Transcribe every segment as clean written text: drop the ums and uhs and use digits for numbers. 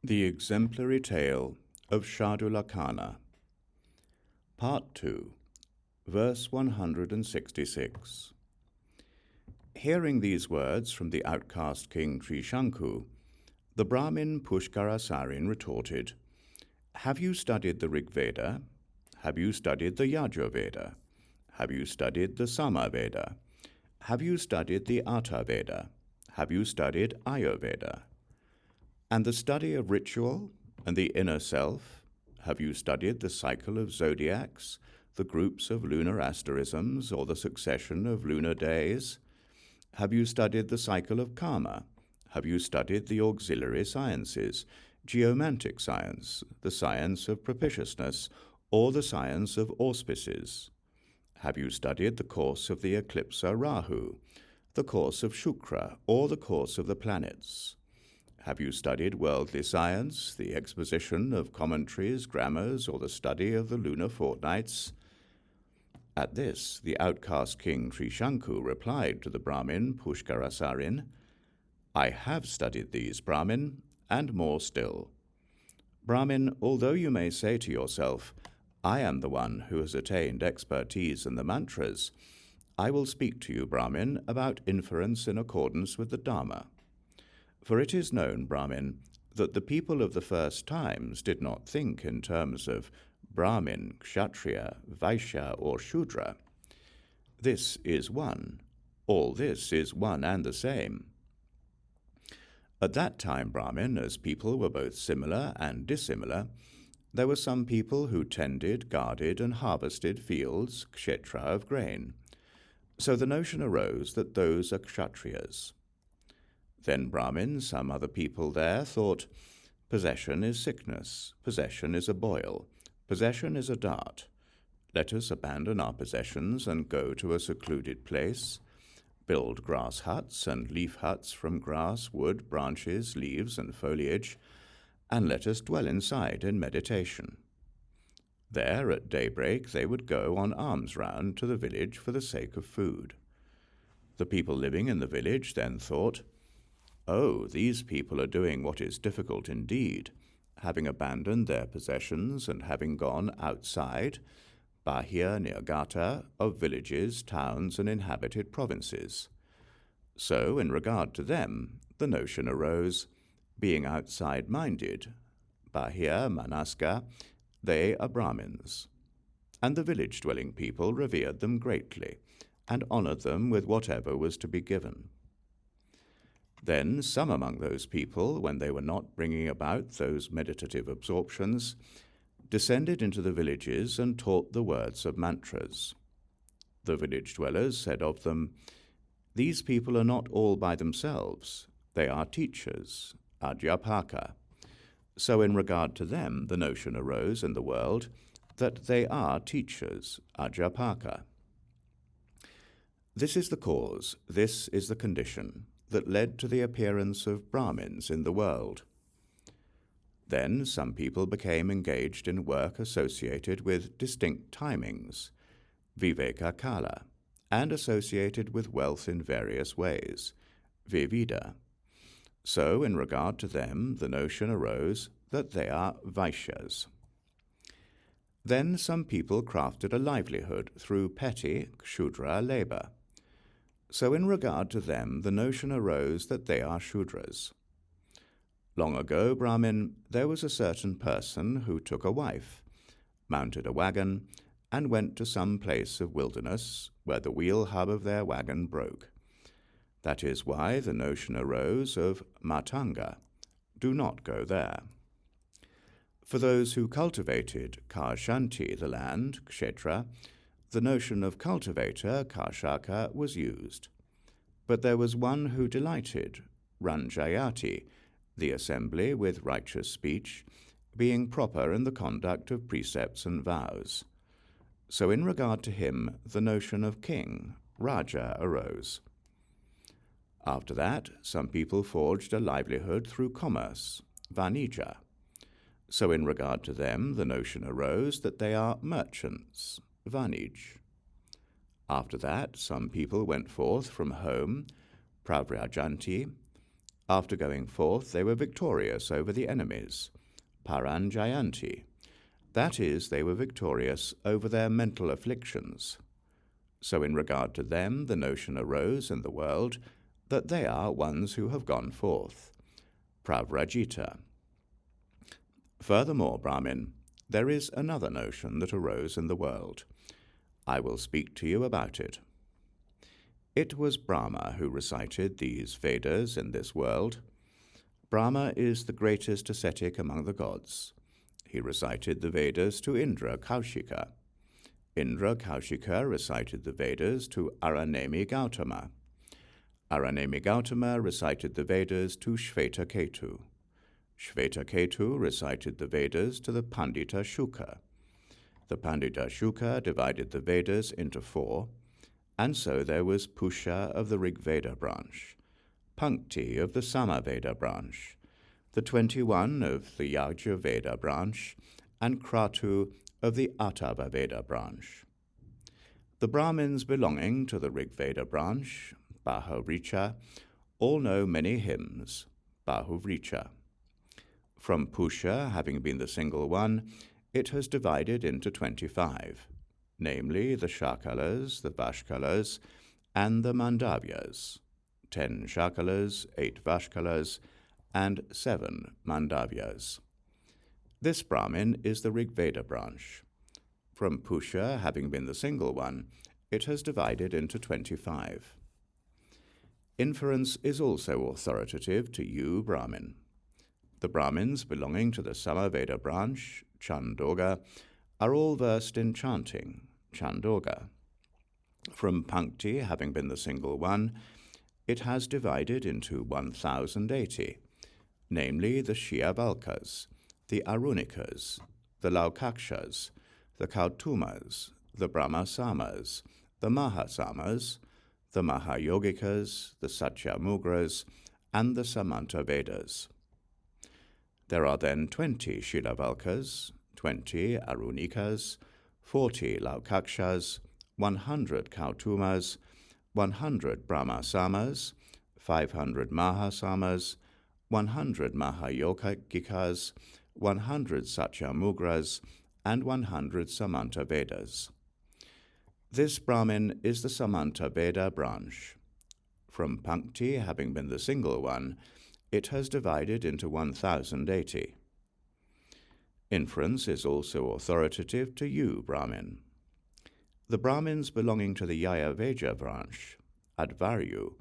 The Exemplary Tale of Śārdūlakarṇa, Part 2, verse 166. Hearing these words from the outcast king Triśaṅku, the brahmin Puṣkarasārin retorted, "Have you studied the Rig Veda? Have you studied the Yajur Veda? Have you studied the Sama Veda? Have you studied the Atha Veda? Have you studied Ayurveda? And the study of ritual and the inner self? Have you studied the cycle of zodiacs, the groups of lunar asterisms, or the succession of lunar days? Have you studied the cycle of karma? Have you studied the auxiliary sciences, geomantic science, the science of propitiousness, or the science of auspices? Have you studied the course of the eclipser Rahu, the course of Shukra, or the course of the planets? Have you studied worldly science, the exposition of commentaries, grammars, or the study of the lunar fortnights?" At this, the outcast king Triśaṅku replied to the Brahmin Puṣkarasārin, "I have studied these, Brahmin, and more still. Brahmin, although you may say to yourself, 'I am the one who has attained expertise in the mantras,' I will speak to you, Brahmin, about inference in accordance with the Dharma. For it is known, Brahmin, that the people of the first times did not think in terms of Brahmin, Kshatriya, Vaishya, or Shudra. This is one. All this is one and the same. At that time, Brahmin, as people were both similar and dissimilar, there were some people who tended, guarded, and harvested fields, kshetra, of grain. So the notion arose that those are Kshatriyas. Then Brahmin, some other people there, thought, possession is sickness, possession is a boil, possession is a dart. Let us abandon our possessions and go to a secluded place, build grass huts and leaf huts from grass, wood, branches, leaves, and foliage, and let us dwell inside in meditation. There, at daybreak, they would go on alms round to the village for the sake of food. The people living in the village then thought, 'Oh, these people are doing what is difficult indeed, having abandoned their possessions and having gone outside, Bahya Nirgata, of villages, towns, and inhabited provinces.' So, in regard to them, the notion arose, being outside-minded, Bahya Manaska, they are Brahmins. And the village-dwelling people revered them greatly, and honored them with whatever was to be given. Then some among those people, when they were not bringing about those meditative absorptions, descended into the villages and taught the words of mantras. The village dwellers said of them, 'These people are not all by themselves. They are teachers, adhyapaka.' So in regard to them, the notion arose in the world that they are teachers, adhyapaka. This is the cause, this is the condition, that led to the appearance of Brahmins in the world. Then some people became engaged in work associated with distinct timings, viveka kala, and associated with wealth in various ways, vivida. So in regard to them, the notion arose that they are Vaishyas. Then some people crafted a livelihood through petty, Shudra labor. So in regard to them, the notion arose that they are Shudras. Long ago, Brahmin, there was a certain person who took a wife, mounted a wagon, and went to some place of wilderness where the wheel hub of their wagon broke. That is why the notion arose of matanga, do not go there. For those who cultivated karshanti, the land, kshetra, the notion of cultivator, karshaka, was used. But there was one who delighted, ranjayati, the assembly with righteous speech, being proper in the conduct of precepts and vows. So in regard to him, the notion of king, raja, arose. After that, some people forged a livelihood through commerce, vanija. So in regard to them, the notion arose that they are merchants, vanij. After that, some people went forth from home, pravrajanti, After going forth, they were victorious over the enemies, paranjayanti. That is, they were victorious over their mental afflictions. So in regard to them, the notion arose in the world that they are ones who have gone forth, pravrajita. Furthermore, Brahmin, there is another notion that arose in the world. I will speak to you about it. It was Brahma who recited these Vedas in this world. Brahma is the greatest ascetic among the gods. He recited the Vedas to Indra Kaushika. Indra Kaushika recited the Vedas to Aranemi Gautama. Aranemi Gautama recited the Vedas to Shvetaketu. Shvetaketu recited the Vedas to the Pandita Shuka. The Pandita Shuka divided the Vedas into 4, and so there was Pusha of the Rig Veda branch, Pankti of the Samaveda branch, the 21 of the Yajna Veda branch, and Kratu of the Atava Veda branch. The Brahmins belonging to the Rig Veda branch, Bahuvricha, all know many hymns, Bahuvricha. From Pusha, having been the single one, it has divided into 25, namely the Shakalas, the Vashkalas, and the Mandavyas, 10 Shakalas, 8 Vashkalas, and 7 Mandavyas. This Brahmin is the Rig Veda branch. From Pusha, having been the single one, it has divided into 25. Inference is also authoritative to you, Brahmin. The Brahmins belonging to the Samaveda branch, Chandoga, are all versed in chanting, Chandoga. From Pankti, having been the single one, it has divided into 1080, namely the Shyavalkas, the Arunikas, the Laukakshas, the Kautumas, the Brahmasamas, the Mahasamas, the Mahayogikas, the Satyamugras, and the Samanta Vedas. There are then 20 Shilavalkas, 20 Arunikas, 40 Laukakshas, 100 Kautumas, 100 Brahmasamas, 500 Mahasamas, 100 Mahayogikas, 100 Satyamugras, and 100 Samanta Vedas. This Brahmin is the Samanta Veda branch. From Pankti, having been the single one, it has divided into 1080. Inference is also authoritative to you, Brahmin. The Brahmins belonging to the Yajna branch, Advaryu,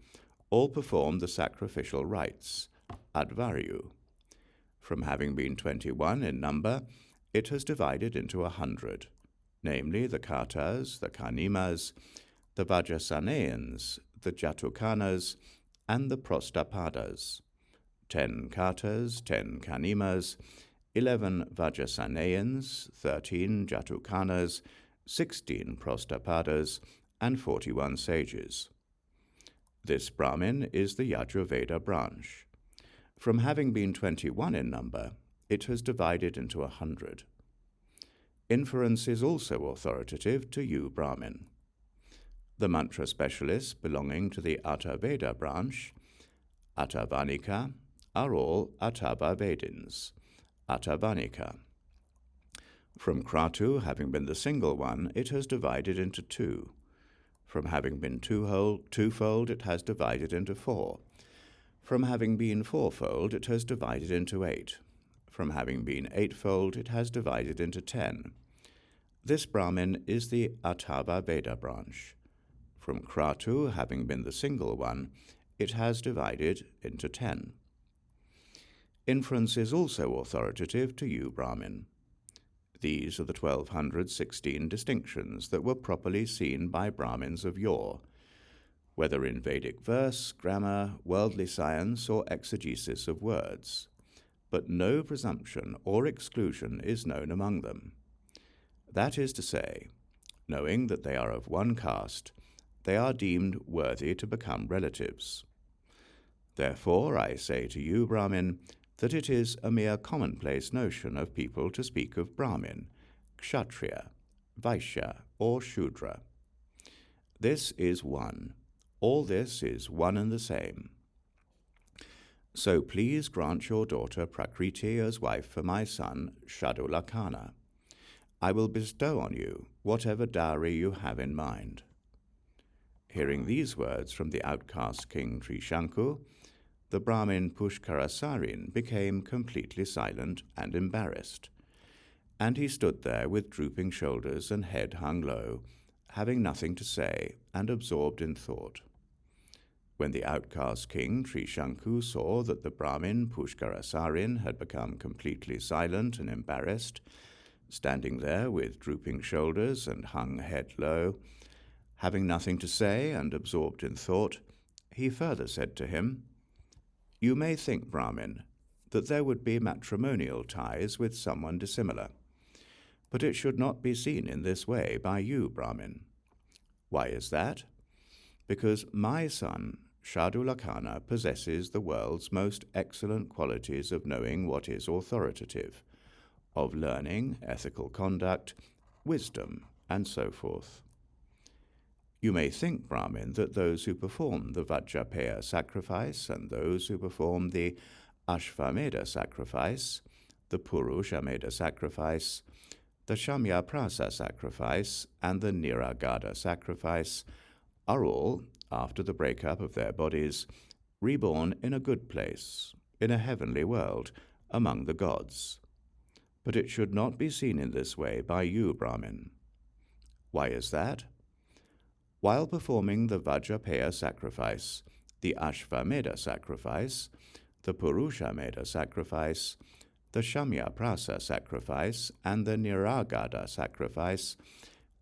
all perform the sacrificial rites, Advaryu. From having been 21 in number, it has divided into 100, namely the Katas, the Kanimas, the Vajrasaneans, the Jatukanas, and the Prostapadas. 10 Katas, 10 Kanimas, 11 Vajrasaneans, 13 Jatukanas, 16 Prostapadas, and 41 sages. This Brahmin is the Yajna Veda branch. From having been 21 in number, it has divided into 100. Inference is also authoritative to you, Brahmin. The mantra specialists belonging to the Ataveda branch, Atavanika, are all Atava Vedins, Atavanika. From Kratu, having been the single one, it has divided into 2. From having been twofold, it has divided into 4. From having been fourfold, it has divided into 8. From having been eightfold, it has divided into 10. This Brahmin is the Atava Veda branch. From Kratu, having been the single one, it has divided into 10. Inference is also authoritative to you, Brahmin. These are the 1216 distinctions that were properly seen by Brahmins of yore, whether in Vedic verse, grammar, worldly science, or exegesis of words, but no presumption or exclusion is known among them. That is to say, knowing that they are of one caste, they are deemed worthy to become relatives. Therefore, I say to you, Brahmin, that it is a mere commonplace notion of people to speak of Brahmin, Kshatriya, Vaishya, or Shudra. This is one. All this is one and the same. So please grant your daughter Prakṛti as wife for my son Śrāvastī. I will bestow on you whatever dowry you have in mind." Hearing these words from the outcast king Triśaṅku, the brahmin Puṣkarasārin became completely silent and embarrassed, and he stood there with drooping shoulders and head hung low, having nothing to say and absorbed in thought. When the outcast king Triśaṅku saw that the brahmin Puṣkarasārin had become completely silent and embarrassed, standing there with drooping shoulders and hung head low, having nothing to say and absorbed in thought, he further said to him, "You may think, Brahmin, that there would be matrimonial ties with someone dissimilar, but it should not be seen in this way by you, Brahmin. Why is that? Because my son, Śrāvastī, possesses the world's most excellent qualities of knowing what is authoritative, of learning, ethical conduct, wisdom, and so forth. You may think, Brahmin, that those who perform the Vajrapāya sacrifice and those who perform the Ashvamedha sacrifice, the Purushamedha sacrifice, the Shamyaprasa sacrifice, and the Niragada sacrifice are all, after the breakup of their bodies, reborn in a good place, in a heavenly world, among the gods. But it should not be seen in this way by you, Brahmin. Why is that? While performing the Vajrapāya sacrifice, the Ashvamedha sacrifice, the Purushamedha sacrifice, the Shamyaprasa sacrifice, and the Niragada sacrifice,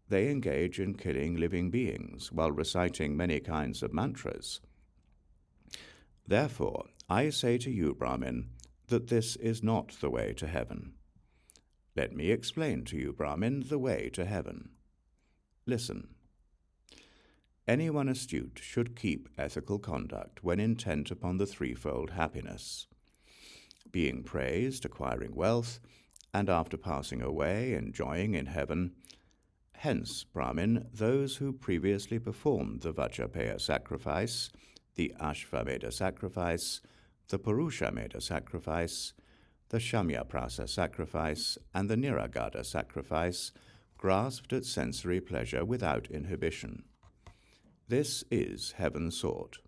they engage in killing living beings while reciting many kinds of mantras. Therefore, I say to you, Brahmin, that this is not the way to heaven. Let me explain to you, Brahmin, the way to heaven. Listen. Anyone astute should keep ethical conduct when intent upon the threefold happiness: being praised, acquiring wealth, and after passing away, enjoying in heaven. Hence, Brahmin, those who previously performed the Vajrapāya sacrifice, the Ashvamedha sacrifice, the Purushamedha sacrifice, the Shamyaprasa sacrifice, and the Niragada sacrifice, grasped at sensory pleasure without inhibition. This is heaven sought.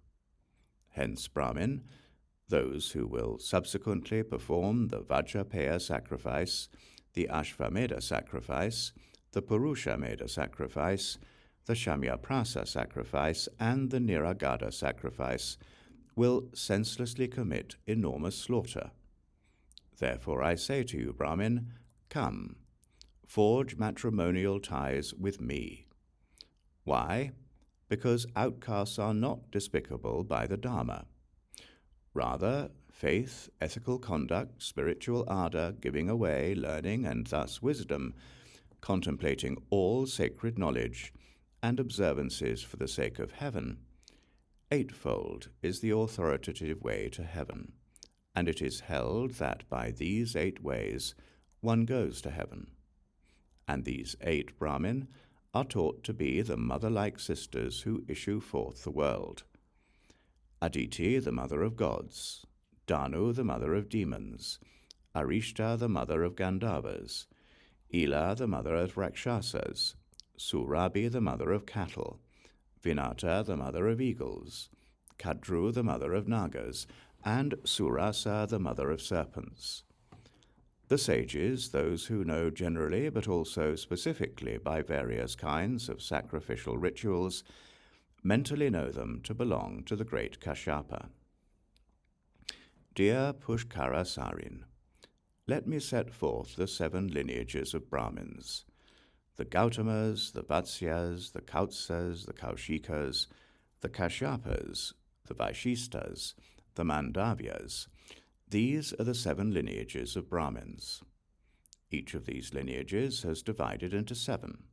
Hence, Brahmin, those who will subsequently perform the Vajrapāya sacrifice, the Ashvamedha sacrifice, the Purushamedha sacrifice, the Shamyaprasa sacrifice, and the Niragada sacrifice, will senselessly commit enormous slaughter. Therefore I say to you, Brahmin, come, forge matrimonial ties with me. Why? Because outcasts are not despicable by the Dharma. Rather, faith, ethical conduct, spiritual ardor, giving away, learning, and thus wisdom, contemplating all sacred knowledge, and observances for the sake of heaven, eightfold is the authoritative way to heaven, and it is held that by these 8 ways one goes to heaven. And these 8 Brahmin are taught to be the mother-like sisters who issue forth the world. Aditi, the mother of gods, Danu, the mother of demons, Arishta, the mother of Gandharvas, Ila, the mother of Rakshasas, Surabhi, the mother of cattle, Vinata, the mother of eagles, Kadru, the mother of nagas, and Surasa, the mother of serpents. The sages, those who know generally but also specifically by various kinds of sacrificial rituals, mentally know them to belong to the great Kashyapa. Dear Puṣkarasārin, let me set forth the 7 lineages of Brahmins: the Gautamas, the Vatsyas, the Kautsas, the Kaushikas, the Kashyapas, the Vaishishtas, the Mandavyas. These are the 7 lineages of Brahmins. Each of these lineages has divided into 7.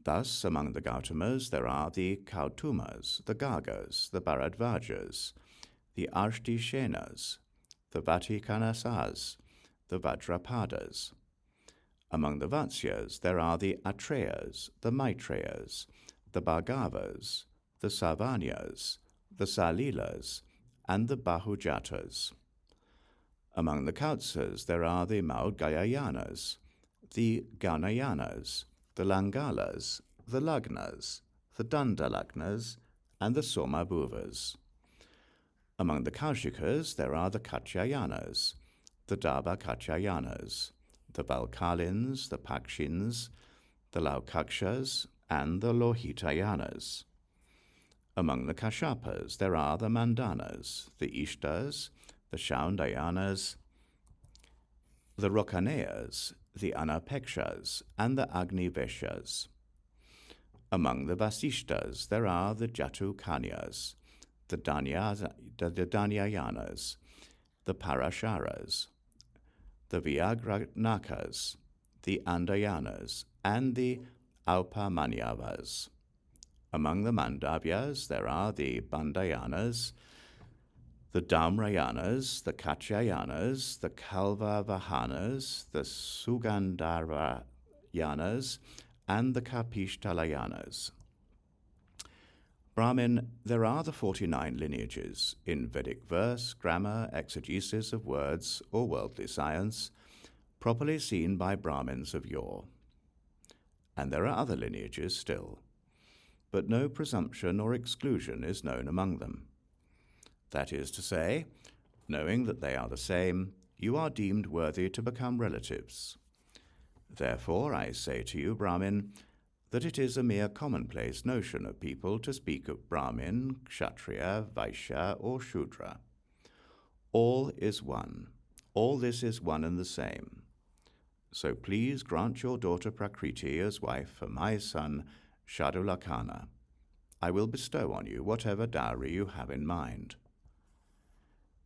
Thus, among the Gautamas there are the Kautumas, the Gagas, the Bharadvajas, the Arshtishenas, the Vatikanasas, the Vajrapadas. Among the Vatsyas there are the Atreyas, the Maitreyas, the Bhargavas, the Savanyas, the Salilas, and the Bahujatas. Among the Kautsas there are the Maudgayayanas, the Ganayanas, the Langalas, the Lagnas, the Dandalagnas, and the Somabhuvas. Among the Kaushikas there are the Katyyayanas, the Dabhakatyayanas, the Valkalins, the Pakshins, the Laukakshas, and the Lohitayanas. Among the Kashapas there are the Mandanas, the Ishtas, the Shaundayanas, the Rokaneyas, the Anapekshas, and the Agniveshas. Among the Vasishtas there are the Jatukanyas, the Danyayanas, the Parasharas, the Vyagranakas, the Andayanas, and the Aupamanyavas. Among the Mandavyas there are the Bandayanas, the Damrayanas, the Katyayanas, the Kalvavahanas, the Sugandharayanas, and the Kapishthalayanas. Brahmin, there are the 49 lineages in Vedic verse, grammar, exegesis of words, or worldly science, properly seen by Brahmins of yore. And there are other lineages still, but no presumption or exclusion is known among them. That is to say, knowing that they are the same, you are deemed worthy to become relatives. Therefore, I say to you, Brahmin, that it is a mere commonplace notion of people to speak of Brahmin, Kshatriya, Vaishya, or Shudra. All is one. All this is one and the same. So please grant your daughter Prakṛti as wife for my son Śrāvastī. I will bestow on you whatever dowry you have in mind.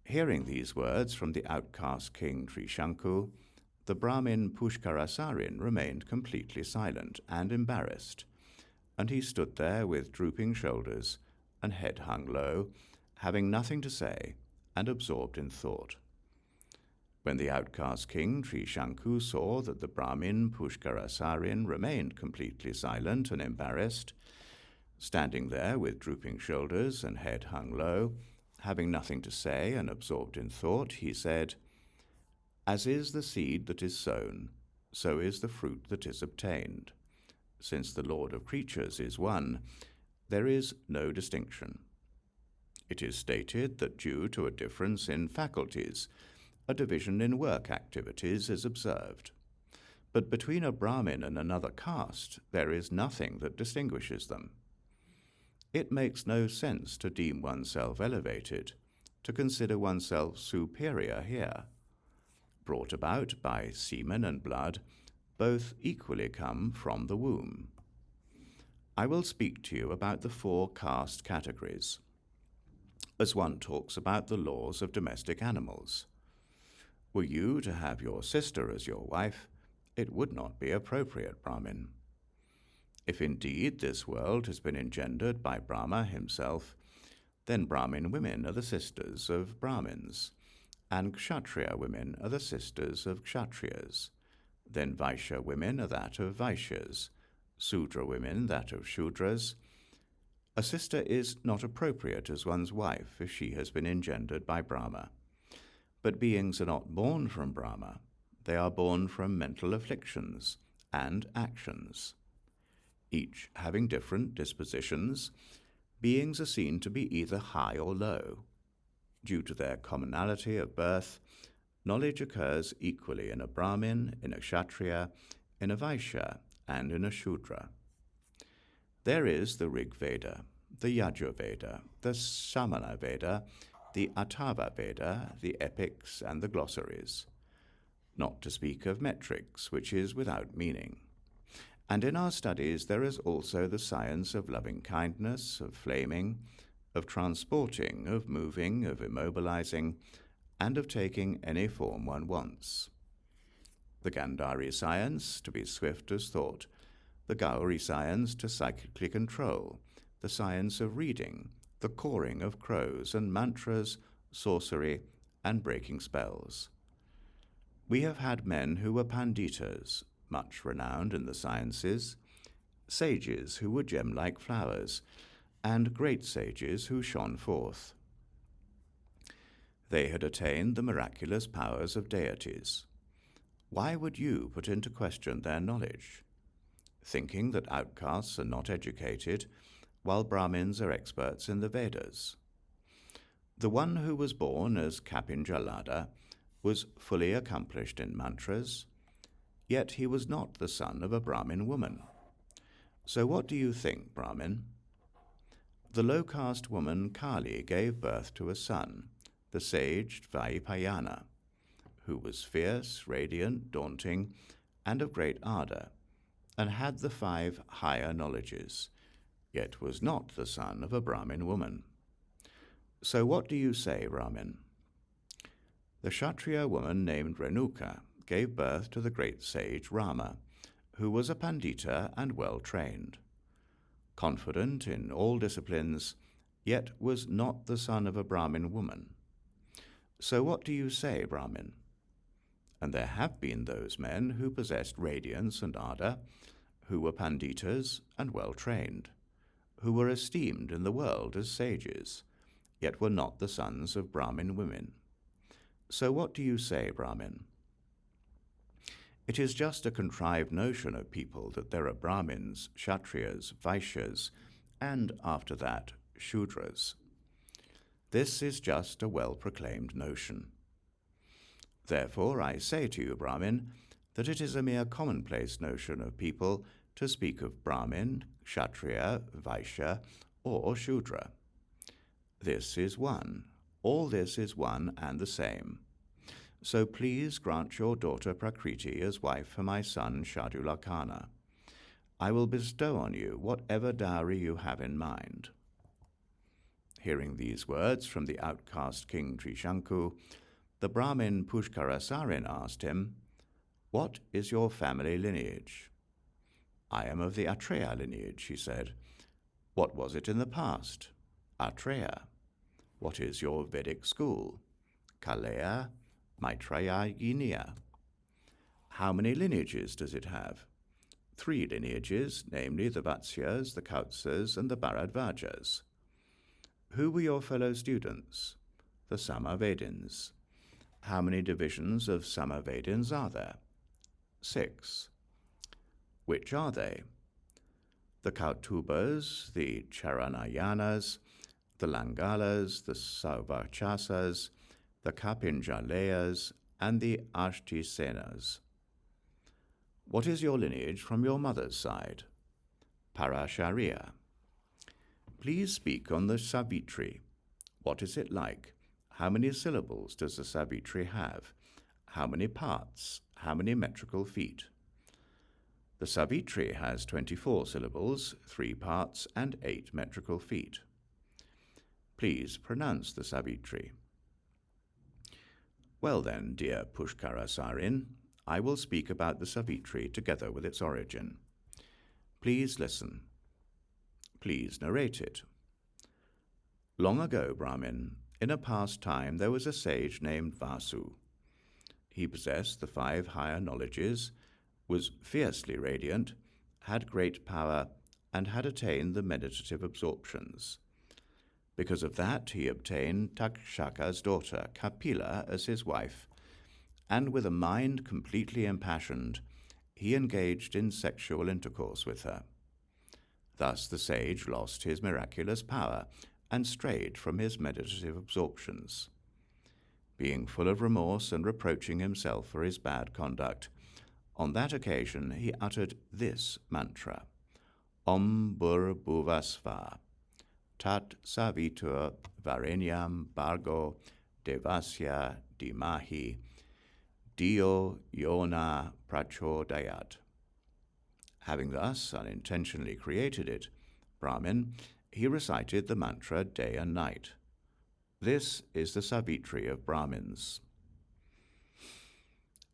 Hearing these words from the outcast king Triśaṅku, the Brahmin Puṣkarasārin remained completely silent and embarrassed, and he stood there with drooping shoulders and head hung low, having nothing to say and absorbed in thought. When the outcast king Triśaṅku saw that the Brahmin Puṣkarasārin remained completely silent and embarrassed, standing there with drooping shoulders and head hung low, having nothing to say and absorbed in thought, he said, "As is the seed that is sown, so is the fruit that is obtained. Since the Lord of creatures is one, there is no distinction. It is stated that due to a difference in faculties, a division in work activities is observed. But between a Brahmin and another caste, there is nothing that distinguishes them. It makes no sense to deem oneself elevated, to consider oneself superior here. Brought about by semen and blood, both equally come from the womb. I will speak to you about the 4 caste categories, as one talks about the laws of domestic animals. Were you to have your sister as your wife, it would not be appropriate, Brahmin. If indeed this world has been engendered by Brahma himself, then Brahmin women are the sisters of Brahmins, and Kshatriya women are the sisters of Kshatriyas. Then Vaishya women are that of Vaishyas, Sudra women that of Shudras. A sister is not appropriate as one's wife if she has been engendered by Brahma. But beings are not born from Brahma. They are born from mental afflictions and actions. Each having different dispositions, beings are seen to be either high or low. Due to their commonality of birth, knowledge occurs equally in a Brahmin, in a Kshatriya, in a Vaishya, and in a Shudra. There is the Rig Veda, the Yajurveda, the Samana Veda, the Atharva Veda, the epics, and the glossaries, not to speak of metrics, which is without meaning. And in our studies there is also the science of loving-kindness, of flaming, of transporting, of moving, of immobilizing, and of taking any form one wants. The Gandhari science, to be swift as thought, the Gauri science to psychically control, the science of reading, the cawing of crows and mantras, sorcery, and breaking spells. We have had men who were panditas, much renowned in the sciences, sages who were gem-like flowers, and great sages who shone forth. They had attained the miraculous powers of deities. Why would you put into question their knowledge? Thinking that outcasts are not educated, while Brahmins are experts in the Vedas. The one who was born as Kapinjalada was fully accomplished in mantras, yet he was not the son of a Brahmin woman. So what do you think, Brahmin? The low-caste woman Kali gave birth to a son, the sage Vaipayana, who was fierce, radiant, daunting, and of great ardour, and had the 5 higher knowledges, yet was not the son of a Brahmin woman. So what do you say, Brahmin? The Kshatriya woman named Renuka gave birth to the great sage Rama, who was a Pandita and well-trained. Confident in all disciplines, yet was not the son of a Brahmin woman. So what do you say, Brahmin? And there have been those men who possessed radiance and ardour, who were Panditas and well-trained, who were esteemed in the world as sages, yet were not the sons of Brahmin women. So what do you say, Brahmin? It is just a contrived notion of people that there are Brahmins, Kshatriyas, Vaishyas, and, after that, Shudras. This is just a well-proclaimed notion. Therefore, I say to you, Brahmin, that it is a mere commonplace notion of people to speak of Brahmin, Kshatriya, Vaishya, or Shudra. This is one. All this is one and the same. So please grant your daughter Prakṛti as wife for my son Śrāvastī. I will bestow on you whatever dowry you have in mind. Hearing these words from the outcast king Triśaṅku, the Brahmin Puṣkarasārin asked him, "What is your family lineage?" "I am of the Atreya lineage," he said. "What was it in the past?" "Atreya." "What is your Vedic school?" "Kaleya, Maitreya. How many lineages does it have?" 3 lineages, namely the Vatsyas, the Kautsas, and the Bharadvajas. "Who were your fellow students?" "The Samavedins." "How many divisions of Samavedins are there?" 6. "Which are they?" "The Kautubas, the Charanayanas, the Langalas, the Sauvachasas, the Kapinjalayas, and the Ashtisenas." "What is your lineage from your mother's side?" "Parashariya." "Please speak on the Savitri. What is it like? How many syllables does the Savitri have? How many parts? How many metrical feet?" "The Savitri has 24 syllables, 3 parts, and 8 metrical feet." "Please pronounce the Savitri." "Well then, dear Puṣkarasārin, I will speak about the Savitri together with its origin. Please listen. Please narrate it. Long ago, Brahmin, in a past time there was a sage named Vasu. He possessed the 5 higher knowledges, was fiercely radiant, had great power, and had attained the meditative absorptions. Because of that, he obtained Takshaka's daughter, Kapila, as his wife, and with a mind completely impassioned, he engaged in sexual intercourse with her. Thus the sage lost his miraculous power and strayed from his meditative absorptions. Being full of remorse and reproaching himself for his bad conduct, on that occasion he uttered this mantra, Om Bhur Bhuvasva, Tat Savitur Varenyam Bhargo Devasya Dhimahi, Dio Yona Prachodayat. Having thus unintentionally created it, Brahmin, he recited the mantra day and night. This is the Savitri of Brahmins.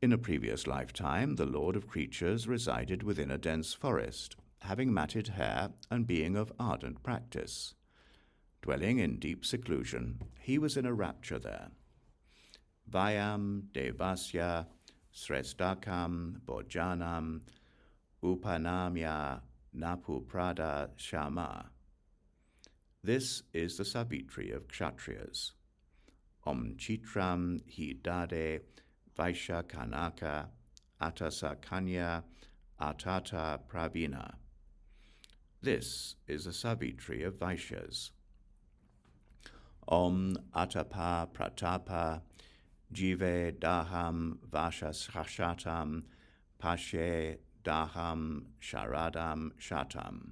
In a previous lifetime, the Lord of Creatures resided within a dense forest, having matted hair and being of ardent practice. Dwelling in deep seclusion, he was in a rapture there. Vayam Devasya Srestakam Bhojanam Upanamya Napuprada Shama. This is the Savitri of Kshatriyas. Om Chitram Hi Dade Vaishya Kanaka Atasa Kanya Atata Pravina. This is the Savitri of Vaishyas. Om Atapa Pratapa Jive Daham Vashashatam Pashe Daham Sharadam Shatam.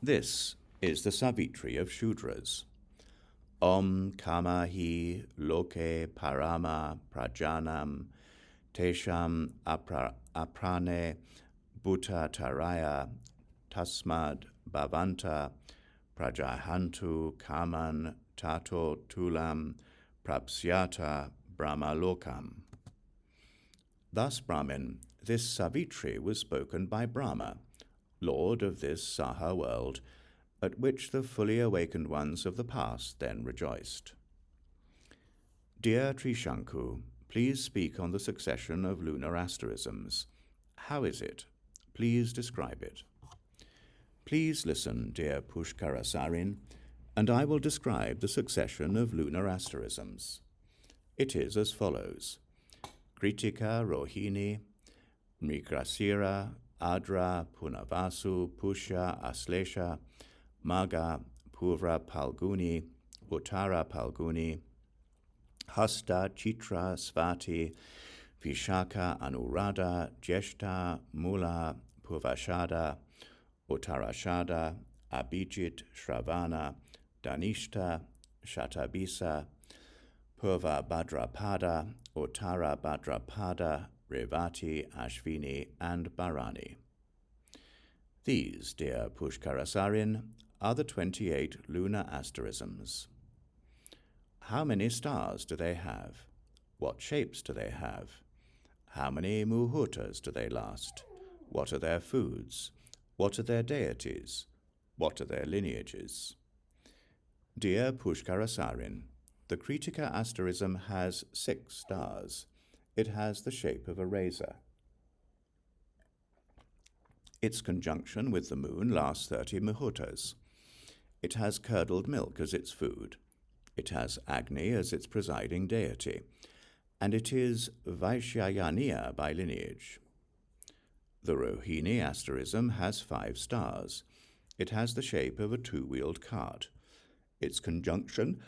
This is the Savitri of Shudras. Om Kamahi Loke Parama Prajanam Tesham Aprane Bhuta Taraya Tasmad Bhavanta Prajahantu Kaman Tato Tulam Prapsyata Brahmalokam. Thus, Brahmin, this Savitri was spoken by Brahma, lord of this Saha world, at which the fully awakened ones of the past then rejoiced. Dear Triśaṅku, please speak on the succession of lunar asterisms. How is it? Please describe it. Please listen, dear Puṣkarasārin, and I will describe the succession of lunar asterisms. It is as follows. Kritika, Rohini, Mrigasira, Adra, Punavasu, Puṣya, Aslesha, Magha, Purva Palguni, Uttara Palguni, Hasta, Chitra, Svati, Vishaka, Anuradha, Jeshta, Mula, Purvashada, Uttarashada, Abhijit, Shravana, Dhanishta, Shatabisa, Purva Bhadrapada, Uttara Bhadrapada, Revati, Ashvini, and Bharani. These, dear Puṣkarasārin, are the 28 lunar asterisms. How many stars do they have? What shapes do they have? How many muhurtas do they last? What are their foods? What are their deities? What are their lineages? Dear Puṣkarasārin, the Kritika asterism has 6 stars. It has the shape of a razor. Its conjunction with the moon lasts 30 muhurtas. It has curdled milk as its food. It has Agni as its presiding deity. And it is Vaishyayaniya by lineage. The Rohini asterism has 5 stars. It has the shape of a 2-wheeled cart. Its conjunction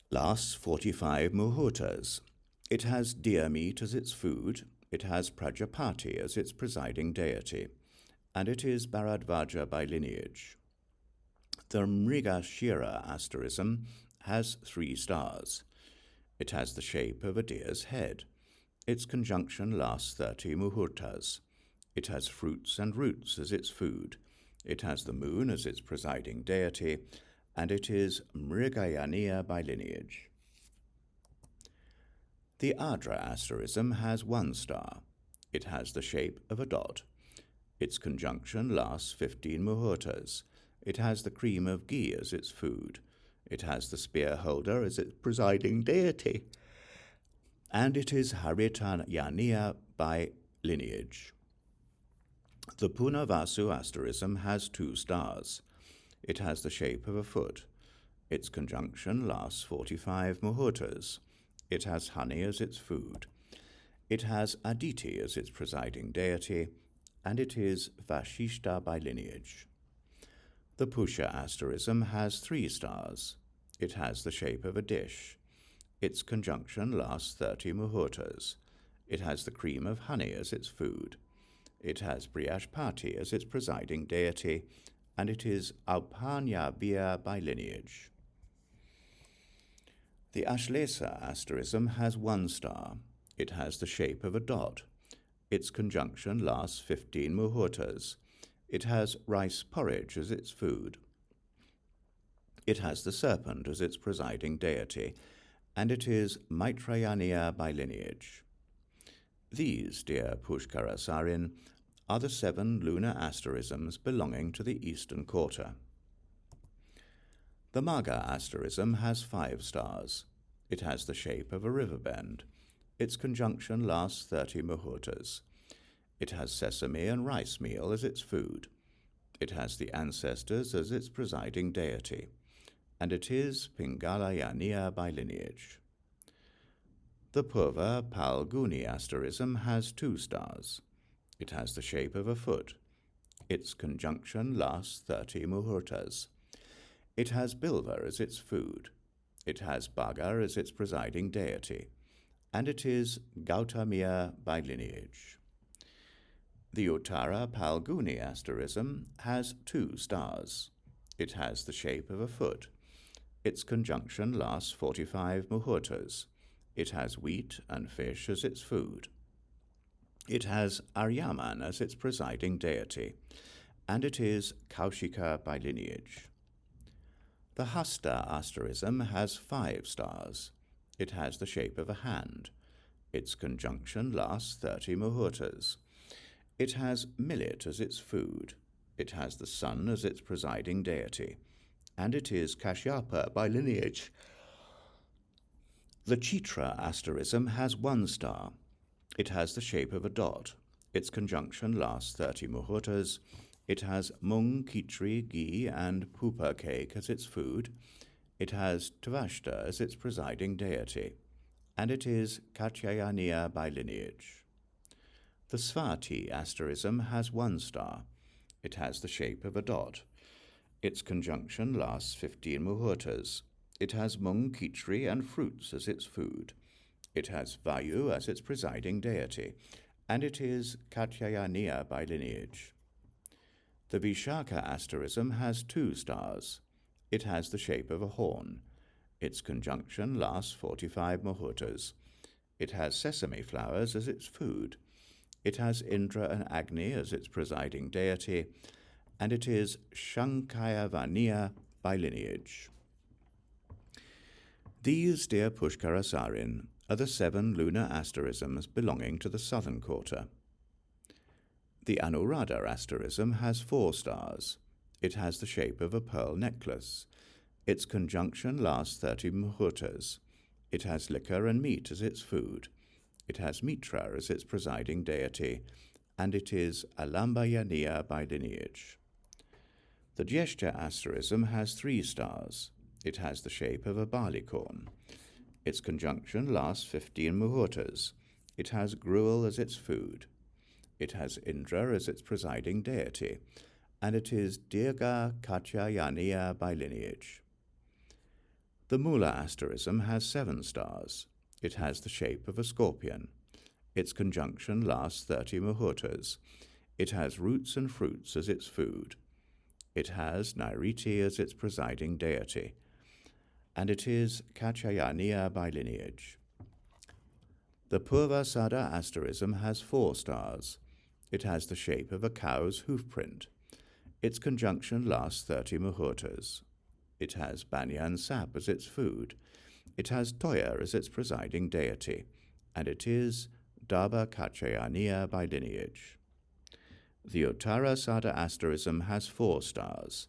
lasts 45 muhurtas. It has deer meat as its food. It has Prajapati as its presiding deity. And it is Bharadvaja by lineage. The Mrigashira asterism has 3 stars. It has the shape of a deer's head. Its conjunction lasts 30 muhurtas. It has fruits and roots as its food. It has the moon as its presiding deity, and it is Mrigayaniya by lineage. The Adra asterism has 1 star. It has the shape of a dot. Its conjunction lasts 15 muhurtas. It has the cream of ghee as its food. It has the spear holder as its presiding deity, and it is Haritayaniya by lineage. The Punavasu asterism has 2 stars. It has the shape of a foot. Its conjunction lasts 45 muhurtas. It has honey as its food. It has Aditi as its presiding deity, and it is Vashishta by lineage. The Puṣya asterism has 3 stars. It has the shape of a dish. Its conjunction lasts 30 muhurtas. It has the cream of honey as its food. It has Brihaspati as its presiding deity, and it is Aupanyabhya by lineage. The Ashlesa asterism has 1 star. It has the shape of a dot. Its conjunction lasts 15 muhurtas. It has rice porridge as its food. It has the serpent as its presiding deity, and it is Maitrayaniya by lineage. These, dear Puṣkarasārin, are the 7 lunar asterisms belonging to the eastern quarter. The Magha asterism has 5 stars. It has the shape of a river bend. Its conjunction lasts 30 muhurtas. It has sesame and rice meal as its food. It has the ancestors as its presiding deity. and it is Pingalayaniya by lineage. The Purva Palguni asterism has 2 stars. It has the shape of a foot. Its conjunction lasts 30 muhurtas. It has Bilva as its food. It has Bhaga as its presiding deity, and it is Gautamiya by lineage. The Uttara Palguni asterism has 2 stars. It has the shape of a foot. Its conjunction lasts 45 muhurtas. It has wheat and fish as its food. It has Aryaman as its presiding deity, and it is Kaushika by lineage. The Hasta asterism has 5 stars. It has the shape of a hand. Its conjunction lasts 30 muhurtas. It has millet as its food. It has the sun as its presiding deity, and it is Kashyapa by lineage. The Chitra asterism has 1 star. It has the shape of a dot. Its conjunction lasts 30 muhurtas. It has mung, khichdi, ghee, and pupa cake as its food. It has Tvashta as its presiding deity, and it is Katyayaniya by lineage. The Svati asterism has 1 star. It has the shape of a dot. Its conjunction lasts 15 muhurtas. It has mung, khichdi, and fruits as its food. It has Vayu as its presiding deity, and it is Katyayaniya by lineage. The Vishaka asterism has 2 stars. It has the shape of a horn. Its conjunction lasts 45 muhurtas. It has sesame flowers as its food. It has Indra and Agni as its presiding deity, and it is Shankayavaniya by lineage. These, dear Puṣkarasārin, are the 7 lunar asterisms belonging to the southern quarter. The Anuradha asterism has 4 stars. It has the shape of a pearl necklace. Its conjunction lasts 30 muhurtas. It has liquor and meat as its food. It has Mitra as its presiding deity, and it is Alambayaniya by lineage. The Jyeshta asterism has 3 stars. It has the shape of a barleycorn. Its conjunction lasts 15 muhurtas. It has gruel as its food. It has Indra as its presiding deity, and it is Dirgha Katyayaniya by lineage. The Mula asterism has 7 stars. It has the shape of a scorpion. Its conjunction lasts 30 muhurtas. It has roots and fruits as its food. It has Nairiti as its presiding deity, and it is Katyayaniya by lineage. The Purvasada asterism has 4 stars. It has the shape of a cow's hoofprint. Its conjunction lasts 30 muhurtas. It has banyan sap as its food. It has Toya as its presiding deity, and it is Daba Katyayaniya by lineage. The Uttarasada asterism has 4 stars.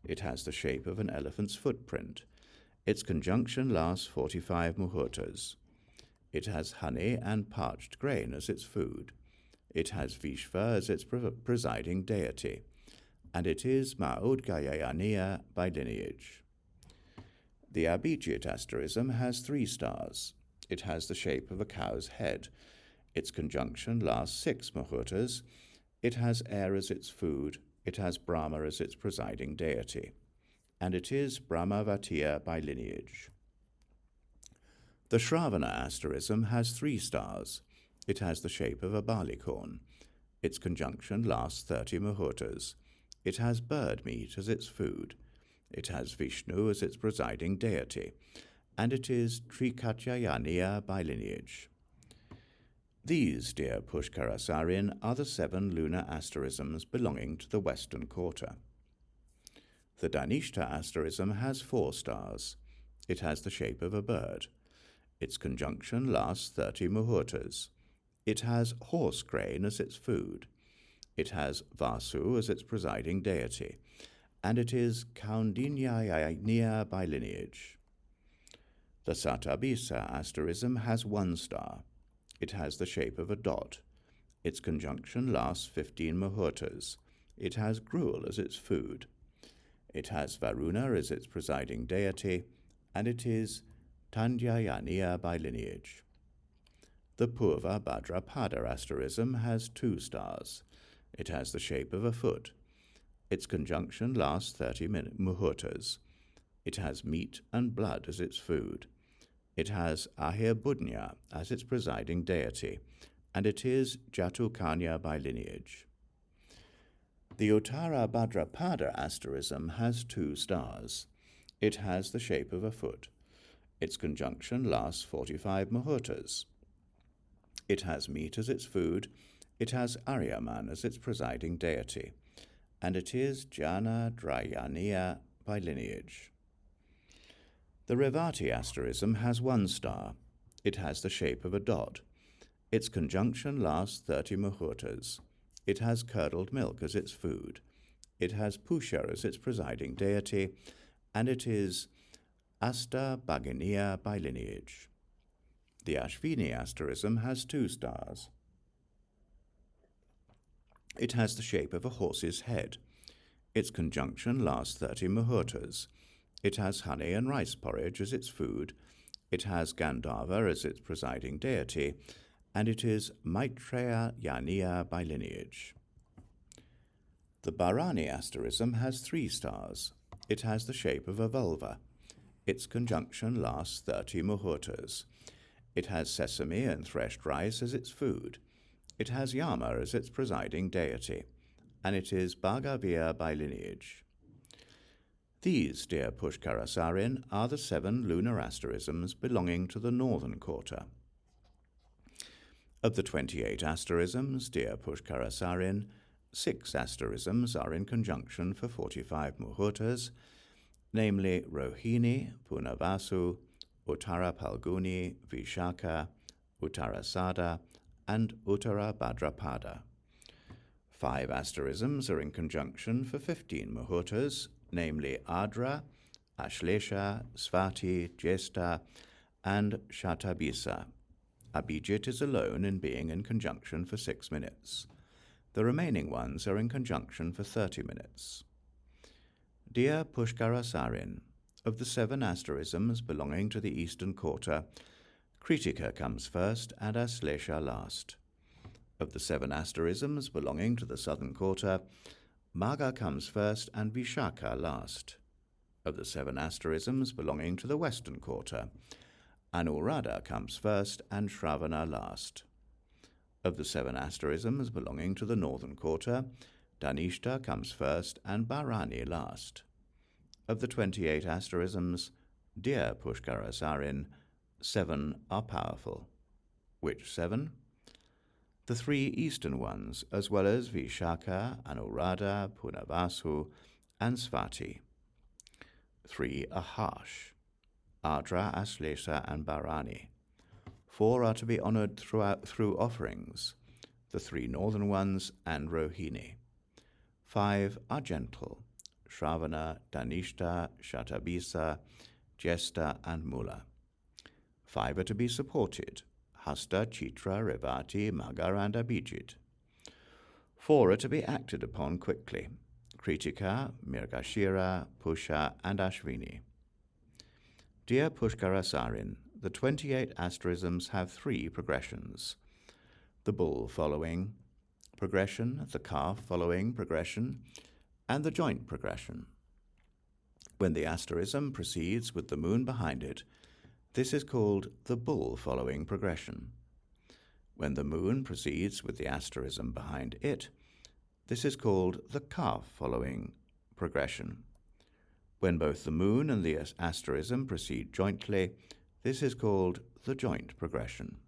It has the shape of an elephant's footprint. Its conjunction lasts 45 muhurtas. It has honey and parched grain as its food. It has Vishva as its presiding deity, and it is Ma'udgayayaniya by lineage. The Abhijit asterism has 3 stars. It has the shape of a cow's head. Its conjunction lasts 6 muhurtas. It has air as its food. It has Brahma as its presiding deity, and it is Brahmavatiya by lineage. The Shravana asterism has 3 stars. It has the shape of a barleycorn. Its conjunction lasts 30 muhurtas. It has bird meat as its food. It has Vishnu as its presiding deity, and it is Trikatyayaniya by lineage. These, dear Puṣkarasārin, are the 7 lunar asterisms belonging to the western quarter. The Dhanishta asterism has 4 stars. It has the shape of a bird. Its conjunction lasts 30 muhurtas. It has horse grain as its food. It has Vasu as its presiding deity, and it is Kaundinyayaniya by lineage. The Satabhisa asterism has 1 star. It has the shape of a dot. Its conjunction lasts 15 muhurtas. It has gruel as its food. It has Varuna as its presiding deity, and it is Tandjayaniya by lineage. The Purva Bhadrapada asterism has 2 stars. It has the shape of a foot. Its conjunction lasts 30 muhurtas. It has meat and blood as its food. It has Ahirbudnya as its presiding deity, and it is Jatukanya by lineage. The Uttara Bhadrapada asterism has 2 stars. It has the shape of a foot. Its conjunction lasts 45 muhurtas. It has meat as its food. It has Aryaman as its presiding deity, and it is Jana Drayaniya by lineage. The Revati asterism has 1 star. It has the shape of a dot. Its conjunction lasts 30 muhurtas. It has curdled milk as its food. It has Pusha as its presiding deity, and it is Asta Bhaginiya by lineage. The Ashvini asterism has 2 stars. It has the shape of a horse's head. Its conjunction lasts 30 muhurtas. It has honey and rice porridge as its food. It has Gandharva as its presiding deity, and it is Maitreya Yaniya by lineage. The Bharani asterism has 3 stars. It has the shape of a vulva. Its conjunction lasts 30 muhurtas. It has sesame and threshed rice as its food. It has Yama as its presiding deity, and it is Bhagaviya by lineage. These, dear Puṣkarasārin, are the 7 lunar asterisms belonging to the northern quarter. Of the 28 asterisms, dear Puṣkarasārin, 6 asterisms are in conjunction for 45 muhurtas, namely Rohini, Punavasu, Uttara Palguni, Vishaka, Uttarasada, and Uttara Bhadrapada. 5 asterisms are in conjunction for 15 muhurtas, namely Adra, Ashlesha, Svati, Jesta, and Shatabhisa. Abhijit is alone in being in conjunction for 6 minutes. The remaining ones are in conjunction for 30 minutes. Dear Puṣkarasārin, of the 7 asterisms belonging to the eastern quarter, Kritika comes first and Aslesha last. Of the 7 asterisms belonging to the southern quarter, Magha comes first and Vishaka last. Of the 7 asterisms belonging to the western quarter, Anuradha comes first and Shravana last. Of the 7 asterisms belonging to the northern quarter, Dhanishta comes first and Bharani last. Of the 28 asterisms, dear Puṣkarasārin, 7 are powerful. Which 7? The 3 eastern ones, as well as Vishaka, Anuradha, Punavasu, and Svati. 3 are harsh: Adra, Aslesha, and Bharani. 4 are to be honoured through offerings: the 3 northern ones and Rohini. 5 are gentle: Shravana, Dhanishta, Shatabhisa, Jesta, and Mula. 5 are to be supported: Hasta, Chitra, Revati, Magha, and Abhijit. 4 are to be acted upon quickly: Kritika, Mrigashira, Pusha, and Ashvini. Dear Puṣkarasārin, the 28 asterisms have 3 progressions: the bull following progression, the calf following progression, and the joint progression. When the asterism proceeds with the moon behind it, this is called the bull following progression. When the moon proceeds with the asterism behind it, this is called the calf following progression. When both the moon and the asterism proceed jointly, this is called the joint progression.